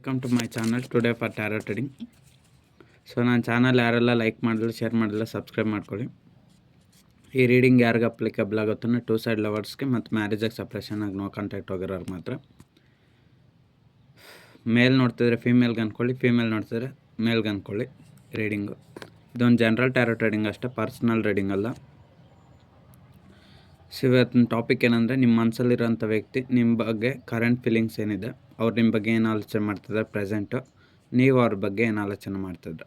Welcome to my channel today for tarot reading. So ನನ್ನ channel ಯಾರೆಲ್ಲ like ಮಾಡಿಲ್ಲ, share ಮಾಡಿಲ್ಲ, ಸಬ್ಸ್ಕ್ರೈಬ್ ಮಾಡ್ಕೊಳ್ಳಿ. ಈ ರೀಡಿಂಗ್ ಯಾರಿಗೆ ಅಪ್ಲಿಕೇಬಲ್ ಆಗುತ್ತೋ ಟೂ ಸೈಡ್ ಲವರ್ಸ್ಗೆ ಮತ್ತು ಮ್ಯಾರೇಜಾಗಿ ಸಪ್ರೇಷನ್ ಆಗಿ ನೋ ಕಾಂಟ್ಯಾಕ್ಟ್ ಹೋಗಿರೋರು ಮಾತ್ರ. ಮೇಲ್ ನೋಡ್ತಿದ್ರೆ ಫೀಮೇಲ್ಗೆ ಅಂದ್ಕೊಳ್ಳಿ, ಫೀಮೇಲ್ ನೋಡ್ತಿದ್ರೆ ಮೇಲ್ಗೆ ಅಂದ್ಕೊಳ್ಳಿ. ರೀಡಿಂಗು ಇದೊಂದು ಜನರಲ್ ಟ್ಯಾರೋ ಟ್ರೇಡಿಂಗ್ ಅಷ್ಟೇ, ಪರ್ಸ್ನಲ್ ರೀಡಿಂಗ್ ಅಲ್ಲ. ಸೊ ಇವತ್ತಿನ ಟಾಪಿಕ್ ಏನಂದರೆ, ನಿಮ್ಮ ಮನಸ್ಸಲ್ಲಿರೋಂಥ ವ್ಯಕ್ತಿ ನಿಮ್ಮ ಬಗ್ಗೆ ಕರೆಂಟ್ ಫೀಲಿಂಗ್ಸ್ ಏನಿದೆ, ಅವ್ರು ನಿಮ್ಮ ಬಗ್ಗೆ ಏನು ಆಲೋಚನೆ ಮಾಡ್ತಿದ್ದಾರೆ ಪ್ರೆಸೆಂಟು, ನೀವು ಅವ್ರ ಬಗ್ಗೆ ಏನು ಆಲೋಚನೆ ಮಾಡ್ತಿದ್ರೆ.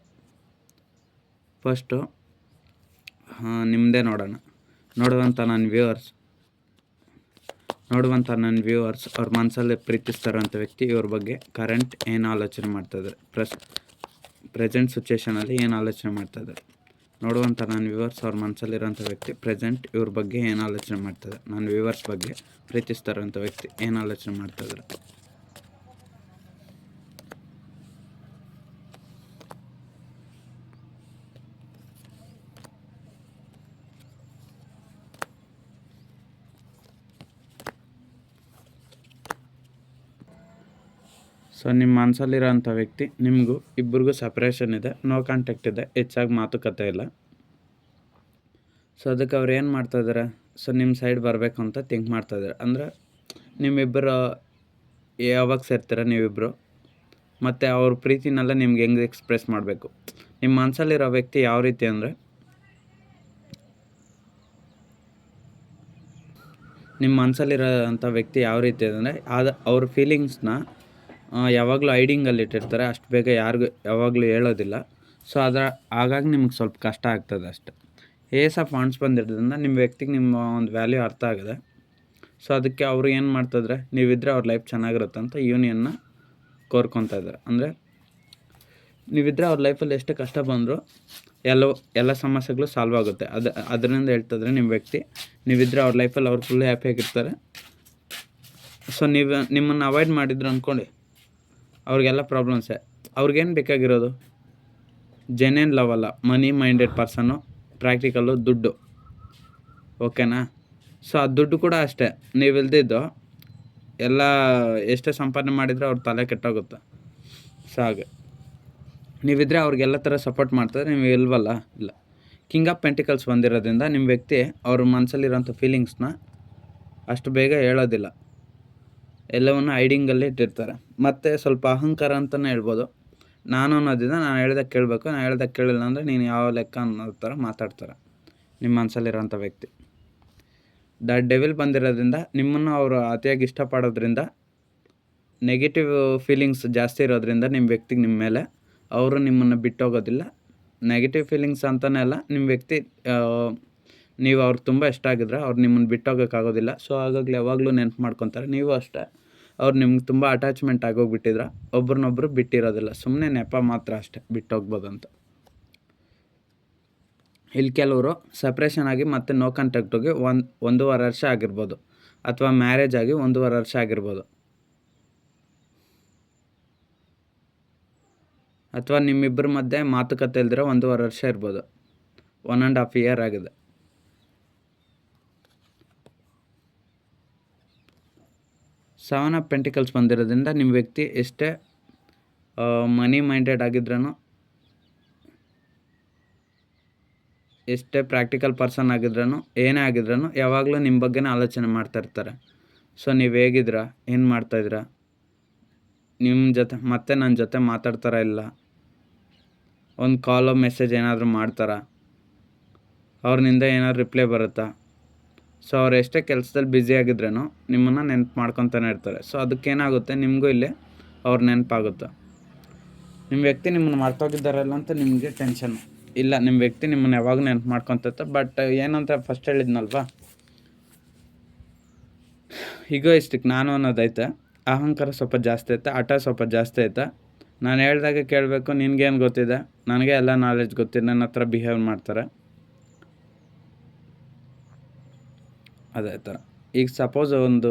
ಫಸ್ಟು ನಿಮ್ಮದೇ ನೋಡುವಂಥ ನನ್ನ ವ್ಯೂವರ್ಸ್ ಅವ್ರ ಮನಸ್ಸಲ್ಲಿ ಪ್ರೀತಿಸ್ತಾರಂಥ ವ್ಯಕ್ತಿ ಇವ್ರ ಬಗ್ಗೆ ಕರೆಂಟ್ ಏನು ಆಲೋಚನೆ ಮಾಡ್ತಾಯಿದ್ದಾರೆ, ಪ್ರೆಸೆಂಟ್ ಸಿಚುವೇಷನಲ್ಲಿ ಏನು ಆಲೋಚನೆ ಮಾಡ್ತಾಯಿದ್ದಾರೆ. ನೋಡುವಂಥ ನನ್ನ ವ್ಯೂವರ್ಸ್ ಅವ್ರ ಮನಸ್ಸಲ್ಲಿರೋಂಥ ವ್ಯಕ್ತಿ ಪ್ರೆಸೆಂಟ್ ಇವ್ರ ಬಗ್ಗೆ ಏನು ಆಲೋಚನೆ ಮಾಡ್ತಾರೆ, ನನ್ನ ವ್ಯೂವರ್ಸ್ ಬಗ್ಗೆ ಪ್ರೀತಿಸ್ತಾರಂಥ ವ್ಯಕ್ತಿ ಏನು ಆಲೋಚನೆ ಮಾಡ್ತಾಯಿದ್ದಾರೆ. ಸೊ ನಿಮ್ಮ ಮನಸ್ಸಲ್ಲಿರೋಂಥ ವ್ಯಕ್ತಿ ನಿಮಗೂ ಇಬ್ಬರಿಗೂ ಸಪ್ರೇಷನ್ ಇದೆ, ನೋ ಕಾಂಟ್ಯಾಕ್ಟ್ ಇದೆ, ಹೆಚ್ಚಾಗಿ ಮಾತುಕತೆ ಇಲ್ಲ. ಸೊ ಅದಕ್ಕೆ ಅವ್ರು ಏನು ಮಾಡ್ತಾಯಿದ್ದಾರೆ, ಸೊ ನಿಮ್ಮ ಸೈಡ್ ಬರಬೇಕು ಅಂತ ಥಿಂಕ್ ಮಾಡ್ತಾಯಿದ್ದಾರೆ. ಅಂದರೆ ನಿಮ್ಮಿಬ್ಬರು ಯಾವಾಗ ಸೇರ್ತೀರ ನೀವಿಬ್ಬರು, ಮತ್ತು ಅವ್ರ ಪ್ರೀತಿನೆಲ್ಲ ನಿಮ್ಗೆ ಹೆಂಗೆ ಎಕ್ಸ್ಪ್ರೆಸ್ ಮಾಡಬೇಕು. ನಿಮ್ಮ ಮನಸ್ಸಲ್ಲಿರೋ ವ್ಯಕ್ತಿ ಯಾವ ರೀತಿ ಅಂದರೆ, ನಿಮ್ಮ ಮನಸ್ಸಲ್ಲಿರೋಂಥ ವ್ಯಕ್ತಿ ಯಾವ ರೀತಿ ಅಂದರೆ ಅವ್ರ ಫೀಲಿಂಗ್ಸ್ನ ಯಾವಾಗಲೂ ಹೈಡಿಂಗಲ್ಲಿ ಇಟ್ಟಿರ್ತಾರೆ, ಅಷ್ಟು ಬೇಗ ಯಾರಿಗೂ ಯಾವಾಗಲೂ ಹೇಳೋದಿಲ್ಲ. ಸೊ ಹಾಗಾಗಿ ನಿಮ್ಗೆ ಸ್ವಲ್ಪ ಕಷ್ಟ ಆಗ್ತದೆ ಅಷ್ಟೆ. ಏಸ್ ಆಫ್ ವಾಂಡ್ಸ್ ಬಂದಿರೋದ್ರಿಂದ ನಿಮ್ಮ ವ್ಯಕ್ತಿಗೆ ನಿಮ್ಮ ಒಂದು ವ್ಯಾಲ್ಯೂ ಅರ್ಥ ಆಗಿದೆ. ಸೊ ಅದಕ್ಕೆ ಅವರು ಏನು ಮಾಡ್ತಾಯಿದ್ರೆ, ನೀವಿದ್ದರೆ ಅವ್ರ ಲೈಫ್ ಚೆನ್ನಾಗಿರುತ್ತೆ ಅಂತ ಯೂನಿಯನ್ನ ಕೋರ್ಕೊತಾ ಇದ್ದಾರೆ. ಅಂದರೆ ನೀವಿದ್ದರೆ ಅವ್ರ ಲೈಫಲ್ಲಿ ಎಷ್ಟೇ ಕಷ್ಟ ಬಂದರೂ ಎಲ್ಲ ಸಮಸ್ಯೆಗಳು ಸಾಲ್ವ್ ಆಗುತ್ತೆ. ಅದರಿಂದ ಹೇಳ್ತಿದ್ರೆ ನಿಮ್ಮ ವ್ಯಕ್ತಿ ನೀವಿದ್ದರೆ ಅವ್ರ ಲೈಫಲ್ಲಿ ಅವ್ರು ಫುಲ್ ಹ್ಯಾಪಿಯಾಗಿರ್ತಾರೆ. ಸೊ ನಿಮ್ಮನ್ನು ಅವಾಯ್ಡ್ ಮಾಡಿದ್ರು ಅಂದ್ಕೊಳ್ಳಿ, ಅವ್ರಿಗೆಲ್ಲ ಪ್ರಾಬ್ಲಮ್ಸೇ. ಅವ್ರಿಗೇನು ಬೇಕಾಗಿರೋದು ಜೆನ್ಯೂನ್ ಲವ್ ಅಲ್ಲ, ಮನಿ ಮೈಂಡೆಡ್ ಪರ್ಸನ್ನು, ಪ್ರಾಕ್ಟಿಕಲ್ಲು, ದುಡ್ಡು. ಓಕೆನಾ? ಸೊ ಆ ದುಡ್ಡು ಕೂಡ ಅಷ್ಟೇ, ನೀವಿಲ್ದಿದ್ದು ಎಲ್ಲ ಎಷ್ಟೇ ಸಂಪಾದನೆ ಮಾಡಿದರೆ ಅವ್ರ ತಲೆ ಕೆಟ್ಟೋಗುತ್ತೆ. ಸೊ ಹಾಗೆ ನೀವಿದ್ದರೆ ಅವ್ರಿಗೆಲ್ಲ ಥರ ಸಪೋರ್ಟ್ ಮಾಡ್ತಾರೆ, ನೀವು ಇಲ್ವಲ್ಲ, ಇಲ್ಲ. ಕಿಂಗ್ ಆಫ್ ಪೆಂಟಿಕಲ್ಸ್ ಬಂದಿರೋದ್ರಿಂದ ನಿಮ್ಮ ವ್ಯಕ್ತಿ ಅವ್ರ ಮನಸ್ಸಲ್ಲಿರೋಂಥ ಫೀಲಿಂಗ್ಸ್ನ ಅಷ್ಟು ಬೇಗ ಹೇಳೋದಿಲ್ಲ, ಎಲ್ಲವನ್ನು ಹೈಡಿಂಗಲ್ಲಿ ಇಟ್ಟಿರ್ತಾರೆ. ಮತ್ತು ಸ್ವಲ್ಪ ಅಹಂಕಾರ ಅಂತಲೇ ಹೇಳ್ಬೋದು. ನಾನು ಅನ್ನೋದಿಂದ ನಾನು ಹೇಳ್ದಾಗ ಕೇಳಬೇಕು, ನಾನು ಹೇಳ್ದಾಗ ಕೇಳಿಲ್ಲ ಅಂದರೆ ನೀನು ಯಾವ ಲೆಕ್ಕ ಅನ್ನೋ ಥರ ಮಾತಾಡ್ತಾರೆ ನಿಮ್ಮ ಮನಸ್ಸಲ್ಲಿರೋಂಥ ವ್ಯಕ್ತಿ. ಡೆವಿಲ್ ಬಂದಿರೋದ್ರಿಂದ ನಿಮ್ಮನ್ನು ಅವರು ಅತಿಯಾಗಿ ಇಷ್ಟಪಡೋದ್ರಿಂದ, ನೆಗೆಟಿವ್ ಫೀಲಿಂಗ್ಸ್ ಜಾಸ್ತಿ ಇರೋದ್ರಿಂದ ನಿಮ್ಮ ವ್ಯಕ್ತಿಗೆ ನಿಮ್ಮ ಮೇಲೆ ಅವರು ನಿಮ್ಮನ್ನು ಬಿಟ್ಟೋಗೋದಿಲ್ಲ. ನೆಗೆಟಿವ್ ಫೀಲಿಂಗ್ಸ್ ಅಂತಲೇ ಅಲ್ಲ, ನಿಮ್ಮ ವ್ಯಕ್ತಿ ನೀವು ಅವ್ರಿಗೆ ತುಂಬ ಇಷ್ಟ ಆಗಿದ್ರೆ ಅವ್ರು ನಿಮ್ಮನ್ನು ಬಿಟ್ಟೋಗೋಕ್ಕಾಗೋದಿಲ್ಲ. ಸೊ ಹಾಗಾಗಿ ಯಾವಾಗಲೂ ನೆನಪು ಮಾಡ್ಕೊತಾರೆ. ನೀವು ಅಷ್ಟೇ, ಅವ್ರು ನಿಮ್ಗೆ ತುಂಬ ಅಟ್ಯಾಚ್ಮೆಂಟ್ ಆಗೋಗ್ಬಿಟ್ಟಿದ್ರೆ ಒಬ್ರನ್ನೊಬ್ರು ಬಿಟ್ಟಿರೋದಿಲ್ಲ, ಸುಮ್ಮನೆ ನೆಪ ಮಾತ್ರ ಅಷ್ಟೇ ಬಿಟ್ಟೋಗ್ಬೋದು ಅಂತ. ಇಲ್ಲಿ ಕೆಲವರು ಸಪ್ರೇಷನ್ ಆಗಿ ಮತ್ತು ನೋ ಕಾಂಟ್ಯಾಕ್ಟ್ ಹೋಗಿ 1.5 ವರ್ಷ ಆಗಿರ್ಬೋದು, ಅಥವಾ ಮ್ಯಾರೇಜ್ ಆಗಿ 1.5 ವರ್ಷ ಆಗಿರ್ಬೋದು, ಅಥವಾ ನಿಮ್ಮಿಬ್ಬರ ಮಧ್ಯೆ ಮಾತುಕತೆ ಇಲ್ದಿರೋ 1.5 ವರ್ಷ ಇರ್ಬೋದು, 1.5 year ಆಗಿದೆ. ಸೆವೆನ್ ಆಫ್ ಪೆಂಟಿಕಲ್ಸ್ ಬಂದಿರೋದ್ರಿಂದ ನಿಮ್ಮ ವ್ಯಕ್ತಿ ಎಷ್ಟೇ ಮನಿ ಮೈಂಡೆಡ್ ಆಗಿದ್ರೂ, ಎಷ್ಟೇ ಪ್ರಾಕ್ಟಿಕಲ್ ಪರ್ಸನ್ ಆಗಿದ್ರೂ, ಏನೇ ಆಗಿದ್ರೂ ಯಾವಾಗಲೂ ನಿಮ್ಮ ಬಗ್ಗೆನೇ ಆಲೋಚನೆ ಮಾಡ್ತಾ ಇರ್ತಾರೆ. ಸೊ ನೀವು ಹೇಗಿದ್ದೀರಾ, ಏನು ಮಾಡ್ತಾಯಿದ್ದೀರಾ, ನಿಮ್ಮ ಜೊತೆ ಮತ್ತೆ ನನ್ನ ಜೊತೆ ಮಾತಾಡ್ತಾರಾ ಇಲ್ಲ, ಒಂದು ಕಾಲೋ ಮೆಸೇಜ್ ಏನಾದರೂ ಮಾಡ್ತಾರಾ, ಅವ್ರನಿಂದ ಏನಾದ್ರು ರಿಪ್ಲೈ ಬರುತ್ತಾ. ಸೊ ಅವ್ರು ಎಷ್ಟೇ ಕೆಲಸದಲ್ಲಿ ಬ್ಯುಸಿ ಆಗಿದ್ರೂ ನಿಮ್ಮನ್ನು ನೆನಪು ಮಾಡ್ಕೊತಾನೆ ಇರ್ತಾರೆ. ಸೊ ಅದಕ್ಕೇನಾಗುತ್ತೆ, ನಿಮಗೂ ಇಲ್ಲಿ ಅವ್ರ ನೆನಪಾಗುತ್ತೆ. ನಿಮ್ಮ ವ್ಯಕ್ತಿ ನಿಮ್ಮನ್ನು ಮರ್ತೋಗಿದ್ದಾರಲ್ಲ ಅಂತ ನಿಮಗೆ ಟೆನ್ಷನ್ ಇಲ್ಲ, ನಿಮ್ಮ ವ್ಯಕ್ತಿ ನಿಮ್ಮನ್ನು ಯಾವಾಗ ನೆನಪು ಮಾಡ್ಕೊತಿರ್ತಾರೆ. ಬಟ್ ಏನಂತ ಫಸ್ಟ್ ಹೇಳಿದ್ನಲ್ವಾ, ಈಗೋಯಿಸ್ಟಿಕ್ ನಾನು ಅನ್ನೋದೈತೆ, ಅಹಂಕಾರ ಸ್ವಲ್ಪ ಜಾಸ್ತಿ ಐತೆ, ಹಠ ಸ್ವಲ್ಪ ಜಾಸ್ತಿ ಐತೆ. ನಾನು ಹೇಳ್ದಾಗೆ ಕೇಳಬೇಕು, ನಿನಗೇನು ಗೊತ್ತಿದೆ, ನನಗೆ ಎಲ್ಲ ನಾಲೆಡ್ಜ್ ಗೊತ್ತಿದೆ, ನನ್ನ ಹತ್ರ ಬಿಹೇವ್ ಮಾಡ್ತಾರೆ, ಅದೇ ಥರ. ಈಗ ಸಪೋಸ್ ಒಂದು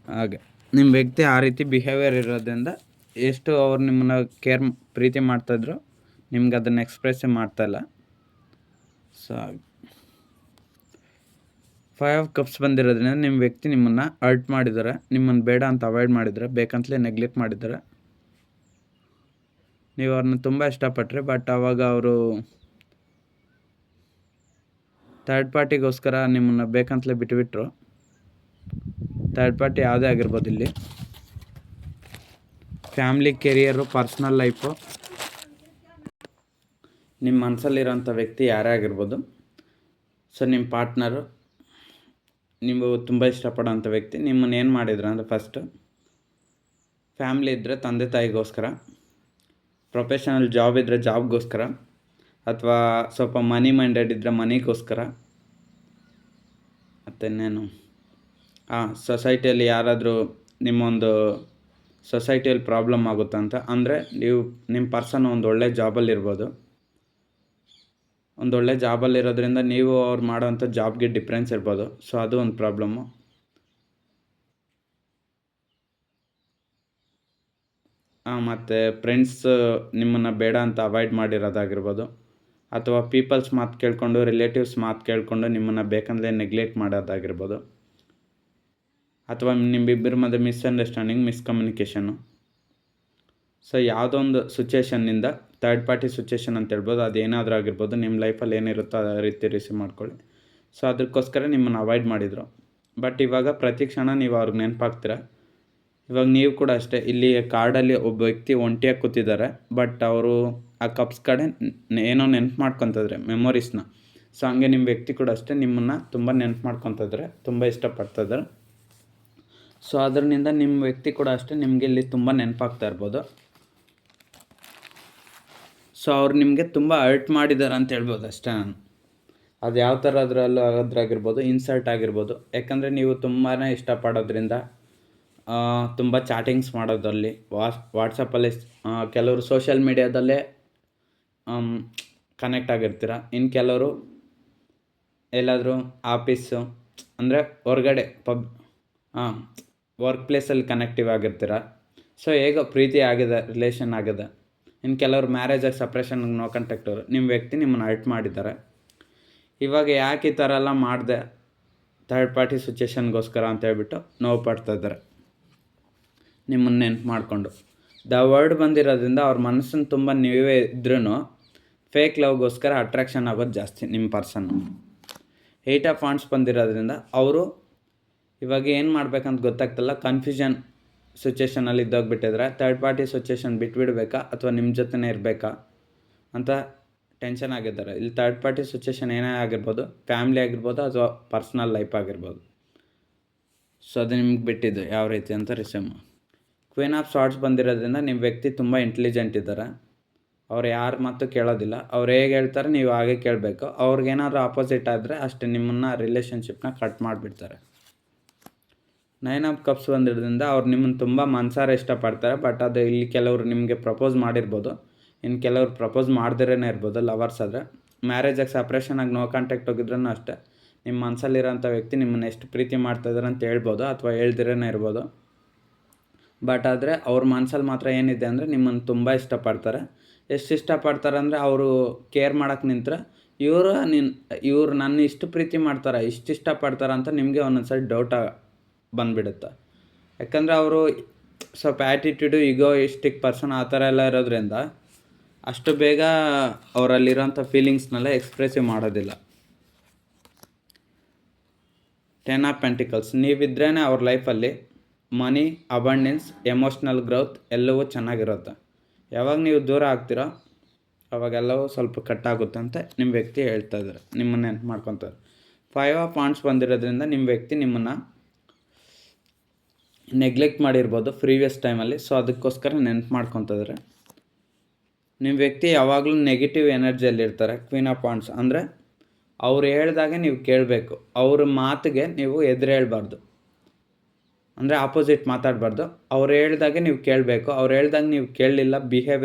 ಹಾಗೆ ನಿಮ್ಮ ವ್ಯಕ್ತಿ ಆ ರೀತಿ ಬಿಹೇವಿಯರ್ ಇರೋದ್ರಿಂದ ಎಷ್ಟು ಅವ್ರು ನಿಮ್ಮನ್ನು ಪ್ರೀತಿ ಮಾಡ್ತಾಯಿದ್ರು, ನಿಮ್ಗೆ ಅದನ್ನು ಎಕ್ಸ್ಪ್ರೆಸ್ಸೇ ಮಾಡ್ತಾಯಿಲ್ಲ. ಸೊ ಫೈವ್ ಆಫ್ ಕಪ್ಸ್ ಬಂದಿರೋದ್ರಿಂದ ನಿಮ್ಮ ವ್ಯಕ್ತಿ ನಿಮ್ಮನ್ನು ಹರ್ಟ್ ಮಾಡಿದ್ದಾರೆ, ನಿಮ್ಮನ್ನು ಬೇಡ ಅಂತ ಅವಾಯ್ಡ್ ಮಾಡಿದ್ದಾರೆ, ಬೇಕಂತಲೇ ನೆಗ್ಲೆಕ್ಟ್ ಮಾಡಿದ್ದಾರೆ. ನೀವು ಅವ್ರನ್ನ ತುಂಬ ಇಷ್ಟಪಟ್ಟರೆ, ಬಟ್ ಆವಾಗ ಅವರು ಥರ್ಡ್ ಪಾರ್ಟಿಗೋಸ್ಕರ ನಿಮ್ಮನ್ನು ಬೇಕಂತಲೇ ಬಿಟ್ಟುಬಿಟ್ರು. ಥರ್ಡ್ ಪಾರ್ಟಿ ಯಾವುದೇ ಆಗಿರ್ಬೋದು, ಇಲ್ಲಿ ಫ್ಯಾಮ್ಲಿ, ಕೆರಿಯರು, ಪರ್ಸ್ನಲ್ ಲೈಫು, ನಿಮ್ಮ ಮನಸ್ಸಲ್ಲಿರೋಂಥ ವ್ಯಕ್ತಿ ಯಾರೇ ಆಗಿರ್ಬೋದು. ಸೊ ನಿಮ್ಮ ಪಾರ್ಟ್ನರು, ನೀವು ತುಂಬ ಇಷ್ಟಪಡೋಂಥ ವ್ಯಕ್ತಿ ನಿಮ್ಮನ್ನು ಏನು ಮಾಡಿದ್ರು ಅಂದರೆ, ಫಸ್ಟು ಫ್ಯಾಮ್ಲಿ ಇದ್ದರೆ ತಂದೆ ತಾಯಿಗೋಸ್ಕರ, ಪ್ರೊಫೆಷನಲ್ ಜಾಬ್ ಇದ್ದರೆ ಜಾಬ್ಗೋಸ್ಕರ, ಅಥವಾ ಸ್ವಲ್ಪ ಮನಿ ಮೈಂಡೆಡ್ ಇದ್ದರೆ ಮನಿಗೋಸ್ಕರ, ಮತ್ತಿನ್ನೇನು ಸೊಸೈಟಿಯಲ್ಲಿ ಯಾರಾದರೂ ನಿಮ್ಮೊಂದು ಸೊಸೈಟಿಯಲ್ಲಿ ಪ್ರಾಬ್ಲಮ್ ಆಗುತ್ತಂತ ಅಂದರೆ, ನೀವು ನಿಮ್ಮ ಪರ್ಸನ್ ಒಂದು ಒಳ್ಳೆ ಜಾಬಲ್ಲಿರ್ಬೋದು. ಒಂದು ಒಳ್ಳೆ ಜಾಬಲ್ಲಿರೋದ್ರಿಂದ ನೀವು ಅವ್ರು ಮಾಡೋವಂಥ ಜಾಬ್ಗೆ ಡಿಫ್ರೆನ್ಸ್ ಇರ್ಬೋದು. ಸೊ ಅದು ಒಂದು ಪ್ರಾಬ್ಲಮ್ಮು. ಮತ್ತು ಫ್ರೆಂಡ್ಸ್ ನಿಮ್ಮನ್ನು ಬೇಡ ಅಂತ ಅವಾಯ್ಡ್ ಮಾಡಿರೋದಾಗಿರ್ಬೋದು, ಅಥವಾ ಪೀಪಲ್ಸ್ ಮಾತು ಕೇಳಿಕೊಂಡು, ರಿಲೇಟಿವ್ಸ್ ಮಾತು ಕೇಳಿಕೊಂಡು ನಿಮ್ಮನ್ನು ಬೇಕಂದರೆ ನೆಗ್ಲೆಕ್ಟ್ ಮಾಡೋದಾಗಿರ್ಬೋದು, ಅಥವಾ ನಿಮ್ಮಿಬ್ಬರ ಮಧ್ಯೆ ಮಿಸ್ಅಂಡರ್ಸ್ಟ್ಯಾಂಡಿಂಗ್, ಮಿಸ್ಕಮ್ಯುನಿಕೇಷನ್ನು. ಸೊ ಯಾವುದೋ ಒಂದು ಸಿಚುವೇಷನ್ನಿಂದ, ಥರ್ಡ್ ಪಾರ್ಟಿ ಸಿಚುವೇಷನ್ ಅಂತ ಹೇಳ್ಬೋದು, ಅದೇನಾದರೂ ಆಗಿರ್ಬೋದು, ನಿಮ್ಮ ಲೈಫಲ್ಲಿ ಏನಿರುತ್ತೋ ಆ ರೀತಿ ರಿಸೀವ್ ಮಾಡ್ಕೊಳ್ಳಿ. ಸೊ ಅದಕ್ಕೋಸ್ಕರ ನಿಮ್ಮನ್ನು ಅವಾಯ್ಡ್ ಮಾಡಿದರು. ಬಟ್ ಇವಾಗ ಪ್ರತಿ ಕ್ಷಣ ನೀವು ಅವ್ರಿಗೆ ನೆನಪಾಗ್ತೀರ. ಇವಾಗ ನೀವು ಕೂಡ ಅಷ್ಟೇ, ಇಲ್ಲಿ ಕಾರ್ಡಲ್ಲಿ ಒಬ್ಬ ವ್ಯಕ್ತಿ ಒಂಟಿಯಾಗಿ ಕೂತಿದ್ದಾರೆ, ಬಟ್ ಅವರು ಆ ಕಪ್ಸ್ ಕಡೆ ಏನೋ ನೆನಪು ಮಾಡ್ಕೊತಿದ್ರೆ ಮೆಮೊರೀಸ್ನ. ಸೊ ಹಂಗೆ ನಿಮ್ಮ ವ್ಯಕ್ತಿ ಕೂಡ ಅಷ್ಟೇ ನಿಮ್ಮನ್ನು ತುಂಬ ನೆನಪು ಮಾಡ್ಕೊತಿದ್ರೆ, ತುಂಬ ಇಷ್ಟಪಡ್ತಿದ್ದಾರೆ. ಸೊ ಅದರಿಂದ ನಿಮ್ಮ ವ್ಯಕ್ತಿ ಕೂಡ ಅಷ್ಟೇ ನಿಮಗೆ ಇಲ್ಲಿ ತುಂಬ ನೆನಪಾಗ್ತಾ ಇರ್ಬೋದು. ಸೊ ಅವ್ರು ನಿಮಗೆ ತುಂಬ ಹರ್ಟ್ ಮಾಡಿದ್ದಾರೆ ಅಂತ ಹೇಳ್ಬೋದು ಅಷ್ಟೇ ನಾನು. ಅದು ಯಾವ ಥರ ಅದರಲ್ಲೂ ಆಗೋದ್ರಾಗಿರ್ಬೋದು, ಇನ್ಸಲ್ಟ್ ಆಗಿರ್ಬೋದು. ಯಾಕಂದರೆ ನೀವು ತುಂಬಾ ಇಷ್ಟಪಡೋದ್ರಿಂದ ತುಂಬ ಚಾಟಿಂಗ್ಸ್ ಮಾಡೋದ್ರಲ್ಲಿ, ವಾಟ್ಸಪ್ಪಲ್ಲಿ, ಕೆಲವರು ಸೋಷಿಯಲ್ ಮೀಡಿಯಾದಲ್ಲೇ ಕನೆಕ್ಟ್ ಆಗಿರ್ತೀರ. ಇನ್ನು ಕೆಲವರು ಎಲ್ಲಾದರೂ ಆಫೀಸು ಅಂದರೆ ಹೊರಗಡೆ ವರ್ಕ್ ಪ್ಲೇಸಲ್ಲಿ ಕನೆಕ್ಟಿವ್ ಆಗಿರ್ತೀರ. ಸೊ ಹೇಗೋ ಪ್ರೀತಿ ಆಗಿದೆ, ರಿಲೇಷನ್ ಆಗಿದೆ. ಇನ್ನು ಕೆಲವರು ಮ್ಯಾರೇಜಾಗಿ ಸಪ್ರೇಷನ್ಗೆ ನೋ ಕಾಂಟ್ಯಾಕ್ಟ್ ಅವರು. ನಿಮ್ಮ ವ್ಯಕ್ತಿ ನಿಮ್ಮನ್ನು ಹರ್ಟ್ ಮಾಡಿದ್ದಾರೆ. ಇವಾಗ ಯಾಕೆ ಈ ಥರ ಎಲ್ಲ ಮಾಡಿದೆ, ಥರ್ಡ್ ಪಾರ್ಟಿ ಸಿಚುವೇಷನ್ಗೋಸ್ಕರ ಅಂತ ಹೇಳ್ಬಿಟ್ಟು ನೋವು ಪಡ್ತಾಯಿದ್ದಾರೆ ನಿಮ್ಮನ್ನು ನೆನ್ಪು ಮಾಡಿಕೊಂಡು. ದ ವರ್ಡ್ ಬಂದಿರೋದ್ರಿಂದ ಅವ್ರ ಮನಸ್ಸನ್ನು ತುಂಬ ನೀವೇ ಇದ್ರೂ ಫೇಕ್ ಲವ್ಗೋಸ್ಕರ ಅಟ್ರಾಕ್ಷನ್ ಆಗೋದು ಜಾಸ್ತಿ ನಿಮ್ಮ ಪರ್ಸನ್ನು. 8 ಆಫ್ ವಾಂಡ್ಸ್ ಬಂದಿರೋದ್ರಿಂದ ಅವರು ಇವಾಗ ಏನು ಮಾಡ್ಬೇಕಂತ ಗೊತ್ತಾಗ್ತಿಲ್ಲ, ಕನ್ಫ್ಯೂಷನ್ ಸಿಚುವೇಷನಲ್ಲಿ ಇದ್ದೋಗ್ಬಿಟ್ಟಿದ್ರೆ, ಥರ್ಡ್ ಪಾರ್ಟಿ ಸಿಚುವೇಷನ್ ಬಿಟ್ಬಿಡ್ಬೇಕಾ ಅಥವಾ ನಿಮ್ಮ ಜೊತೆನೇ ಇರಬೇಕಾ ಅಂತ ಟೆನ್ಷನ್ ಆಗಿದ್ದಾರೆ. ಇಲ್ಲಿ ಥರ್ಡ್ ಪಾರ್ಟಿ ಸಿಚುವೇಷನ್ ಏನೇ ಆಗಿರ್ಬೋದು, ಫ್ಯಾಮ್ಲಿ ಆಗಿರ್ಬೋದು ಅಥವಾ ಪರ್ಸ್ನಲ್ ಲೈಫ್ ಆಗಿರ್ಬೋದು. ಸೊ ಅದು ನಿಮ್ಗೆ ಬಿಟ್ಟಿದ್ದು ಯಾವ ರೀತಿ ಅಂತ ರಿಸೀವ್. ಕ್ವೀನ್ ಆಫ್ ಸಾರ್ಟ್ಸ್ ಬಂದಿರೋದ್ರಿಂದ ನಿಮ್ಮ ವ್ಯಕ್ತಿ ತುಂಬ ಇಂಟೆಲಿಜೆಂಟ್ ಇದ್ದಾರೆ. ಅವ್ರು ಯಾರ ಮಾತು ಕೇಳೋದಿಲ್ಲ, ಅವ್ರು ಹೇಗೆ ಹೇಳ್ತಾರೆ ನೀವು ಹಾಗೆ ಕೇಳಬೇಕು. ಅವ್ರಿಗೇನಾದರೂ ಆಪೋಸಿಟ್ ಆದರೆ ಅಷ್ಟೇ ನಿಮ್ಮನ್ನು ರಿಲೇಷನ್ಶಿಪ್ನ ಕಟ್ ಮಾಡಿಬಿಡ್ತಾರೆ. 9 ಆಫ್ ಕಪ್ಸ್ ಬಂದಿರೋದ್ರಿಂದ ಅವ್ರು ನಿಮ್ಮನ್ನು ತುಂಬ ಮನಸಾರೆ ಇಷ್ಟಪಡ್ತಾರೆ. ಬಟ್ ಅದು ಇಲ್ಲಿ ಕೆಲವರು ನಿಮಗೆ ಪ್ರಪೋಸ್ ಮಾಡಿರ್ಬೋದು, ಇನ್ನು ಕೆಲವರು ಪ್ರಪೋಸ್ ಮಾಡ್ದಿರೇ ಇರ್ಬೋದು. ಲವರ್ಸ್ ಆದರೆ ಮ್ಯಾರೇಜಾಗಿ ಸಪ್ರೇಷನ್ ಆಗಿ ನೋ ಕಾಂಟ್ಯಾಕ್ಟ್ ಹೋಗಿದ್ರೂ ಅಷ್ಟೇ, ನಿಮ್ಮ ಮನಸ್ಸಲ್ಲಿರೋಂಥ ವ್ಯಕ್ತಿ ನಿಮ್ಮನ್ನು ಎಷ್ಟು ಪ್ರೀತಿ ಮಾಡ್ತಾಯಿದ್ದಾರೆ ಅಂತ ಹೇಳ್ಬೋದು, ಅಥವಾ ಹೇಳ್ದಿರೇ ಇರ್ಬೋದು. ಬಟ್ ಆದರೆ ಅವ್ರ ಮನಸ್ಸಲ್ಲಿ ಮಾತ್ರ ಏನಿದೆ ಅಂದರೆ ನಿಮ್ಮನ್ನು ತುಂಬ ಇಷ್ಟಪಡ್ತಾರೆ. ಎಷ್ಟು ಇಷ್ಟಪಡ್ತಾರೆ ಅಂದರೆ, ಅವರು ಕೇರ್ ಮಾಡೋಕ್ಕೆ ನಿಂತರೆ ಇವರು ನನ್ನ ಇಷ್ಟು ಪ್ರೀತಿ ಮಾಡ್ತಾರೆ, ಇಷ್ಟು ಇಷ್ಟಪಡ್ತಾರೆ ಅಂತ ನಿಮಗೆ ಒಂದೊಂದ್ಸರಿ ಡೌಟ್ ಬಂದುಬಿಡುತ್ತೆ. ಯಾಕಂದರೆ ಅವರು ಸ್ವಲ್ಪ ಆ್ಯಟಿಟ್ಯೂಡು, ಈಗೋಯಿಸ್ಟಿಕ್ ಪರ್ಸನ್ ಆ ಥರ ಎಲ್ಲ ಇರೋದ್ರಿಂದ ಅಷ್ಟು ಬೇಗ ಅವರಲ್ಲಿರೋಂಥ ಫೀಲಿಂಗ್ಸ್ನೆಲ್ಲ ಎಕ್ಸ್ಪ್ರೆಸಿವ್ ಮಾಡೋದಿಲ್ಲ. 10 ಆಫ್ ಪೆಂಟಿಕಲ್ಸ್ ನೀವಿದ್ರೇ ಅವ್ರ ಲೈಫಲ್ಲಿ ಮನಿ, ಅಬಂಡೆನ್ಸ್, ಎಮೋಷ್ನಲ್ ಗ್ರೋತ್ ಎಲ್ಲವೂ ಚೆನ್ನಾಗಿರುತ್ತೆ. ಯಾವಾಗ ನೀವು ದೂರ ಆಗ್ತೀರೋ ಅವಾಗೆಲ್ಲವೂ ಸ್ವಲ್ಪ ಕಟ್ಟಾಗುತ್ತೆ ಅಂತ ನಿಮ್ಮ ವ್ಯಕ್ತಿ ಹೇಳ್ತಾ ಇದ್ದಾರೆ, ನಿಮ್ಮನ್ನು ನೆನ್ಪು ಮಾಡ್ಕೊತಾರೆ. 5 ಆಫ್ ವಾಂಡ್ಸ್ ಬಂದಿರೋದ್ರಿಂದ ನಿಮ್ಮ ವ್ಯಕ್ತಿ ನಿಮ್ಮನ್ನು ನೆಗ್ಲೆಕ್ಟ್ ಮಾಡಿರ್ಬೋದು ಪ್ರೀವಿಯಸ್ ಟೈಮಲ್ಲಿ. ಸೊ ಅದಕ್ಕೋಸ್ಕರ ನೆನ್ಪು ಮಾಡ್ಕೊತಿದ್ದಾರೆ. ನಿಮ್ಮ ವ್ಯಕ್ತಿ ಯಾವಾಗಲೂ ನೆಗೆಟಿವ್ ಎನರ್ಜಿಯಲ್ಲಿರ್ತಾರೆ. ಕ್ವೀನ್ ಆಫ್ ವಾಂಡ್ಸ್ ಅಂದರೆ ಅವ್ರು ಹೇಳ್ದಾಗೆ ನೀವು ಕೇಳಬೇಕು, ಅವ್ರ ಮಾತಿಗೆ ನೀವು ಎದುರು ಹೇಳ್ಬಾರ್ದು, ಅಂದರೆ ಆಪೋಸಿಟ್ ಮಾತಾಡಬಾರ್ದು. ಅವ್ರು ಹೇಳ್ದಾಗೆ ನೀವು ಕೇಳಬೇಕು. ಅವ್ರು ಹೇಳ್ದಂಗೆ ನೀವು ಕೇಳಲಿಲ್ಲ,